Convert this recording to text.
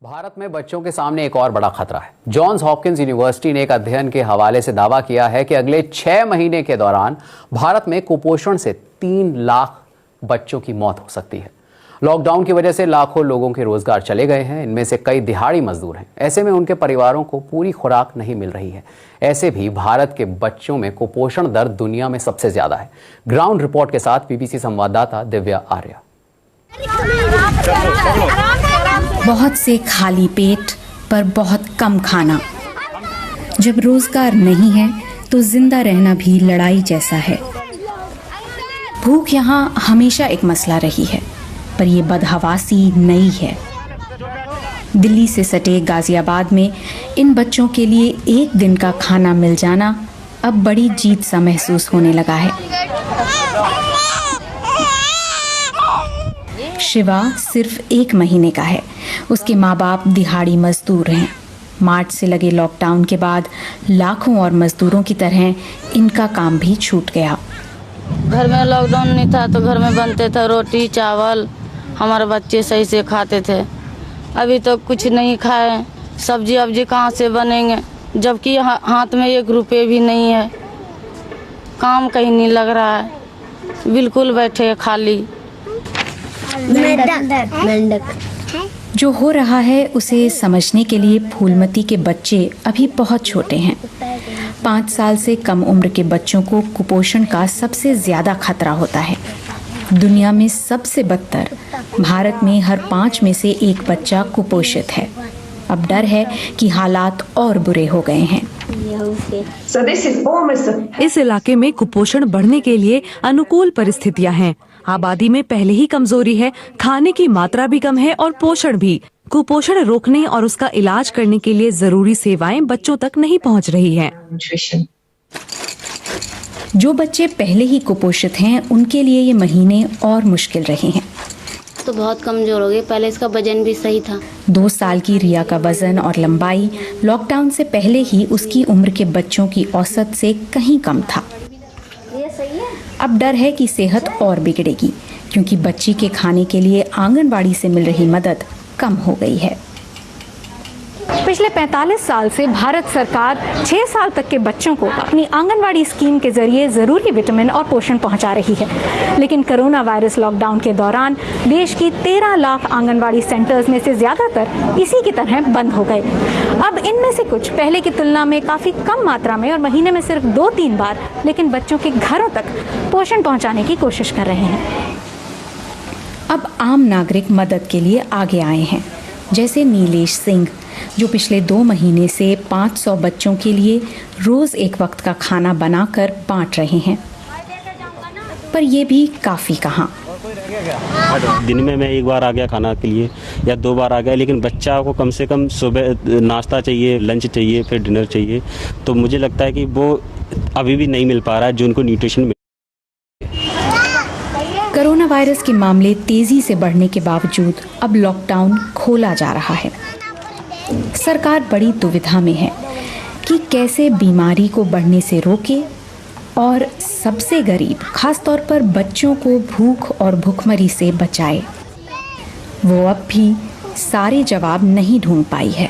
भारत में बच्चों के सामने एक और बड़ा खतरा है। जॉन्स हॉपकिंस यूनिवर्सिटी ने एक अध्ययन के हवाले से दावा किया है कि अगले 6 महीने के दौरान भारत में कुपोषण से 3 लाख बच्चों की मौत हो सकती है। लॉकडाउन की वजह से लाखों लोगों के रोजगार चले गए हैं। इनमें से कई दिहाड़ी मजदूर हैं। ऐसे में उनके परिवारों को पूरी खुराक नहीं मिल रही है। ऐसे भी भारत के बच्चों में कुपोषण दर दुनिया में सबसे ज्यादा है। ग्राउंड रिपोर्ट के साथ बीबीसी संवाददाता दिव्या आर्या। बहुत से खाली पेट पर बहुत कम खाना। जब रोजगार नहीं है तो जिंदा रहना भी लड़ाई जैसा है। भूख यहाँ हमेशा एक मसला रही है, पर ये बदहवासी नई है। दिल्ली से सटे गाजियाबाद में इन बच्चों के लिए एक दिन का खाना मिल जाना अब बड़ी जीत सा महसूस होने लगा है। शिवा सिर्फ 1 महीने का है। उसके माँ बाप दिहाड़ी मजदूर हैं। मार्च से लगे लॉकडाउन के बाद लाखों और मजदूरों की तरह इनका काम भी छूट गया। घर में लॉकडाउन नहीं था तो घर में बनते थे रोटी चावल, हमारे बच्चे सही से खाते थे। अभी तो कुछ नहीं खाए, सब्जी अब्जी कहाँ से बनेंगे, जबकि हाथ में 1 रुपये भी नहीं है। काम कहीं नहीं लग रहा है, बिल्कुल बैठे खाली। जो हो रहा है उसे समझने के लिए फूलमती के बच्चे अभी बहुत छोटे हैं। 5 साल से कम उम्र के बच्चों को कुपोषण का सबसे ज्यादा खतरा होता है। दुनिया में सबसे बदतर भारत में हर 5 में से 1 बच्चा कुपोषित है। अब डर है कि हालात और बुरे हो गए हैं। इस इलाके में कुपोषण बढ़ने के लिए अनुकूल परिस्थितियां हैं। आबादी में पहले ही कमजोरी है, खाने की मात्रा भी कम है और पोषण भी। कुपोषण रोकने और उसका इलाज करने के लिए जरूरी सेवाएं बच्चों तक नहीं पहुंच रही हैं। जो बच्चे पहले ही कुपोषित हैं, उनके लिए ये महीने और मुश्किल रहे हैं। तो बहुत कमजोर हो गए, पहले इसका वजन भी सही था। 2 साल की रिया का वजन और लंबाई लॉकडाउन से पहले ही उसकी उम्र के बच्चों की औसत से कहीं कम था। अब डर है कि सेहत और बिगड़ेगी, क्योंकि बच्ची के खाने के लिए आंगनबाड़ी से मिल रही मदद कम हो गई है। पिछले 45 साल से भारत सरकार 6 साल तक के बच्चों को अपनी आंगनवाड़ी स्कीम के जरिए जरूरी विटामिन और पोषण पहुंचा रही है। लेकिन कोरोना वायरस लॉकडाउन के दौरान देश की 13 लाख आंगनवाड़ी सेंटर्स में से ज्यादातर इसी की तरह बंद हो गए। अब इनमें से कुछ पहले की तुलना में काफी कम मात्रा में और महीने में सिर्फ 2-3 बार लेकिन बच्चों के घरों तक पोषण पहुँचाने की कोशिश कर रहे हैं। अब आम नागरिक मदद के लिए आगे आए हैं, जैसे नीलेश सिंह, जो पिछले 2 महीने से 500 बच्चों के लिए रोज एक वक्त का खाना बनाकर बांट रहे हैं। पर ये भी काफी कहाँ। दिन में मैं 1 बार आ गया खाना के लिए या 2 बार आ गया, लेकिन बच्चा को कम से कम सुबह नाश्ता चाहिए, लंच चाहिए, फिर डिनर चाहिए। तो मुझे लगता है कि वो अभी भी नहीं मिल पा रहा है जो उनको न्यूट्रिशन। कोरोना वायरस के मामले तेजी से बढ़ने के बावजूद अब लॉकडाउन खोला जा रहा है। सरकार बड़ी दुविधा में है कि कैसे बीमारी को बढ़ने से रोके और सबसे गरीब, खासतौर पर बच्चों को भूख और भुखमरी से बचाए। वो अब भी सारे जवाब नहीं ढूंढ पाई है।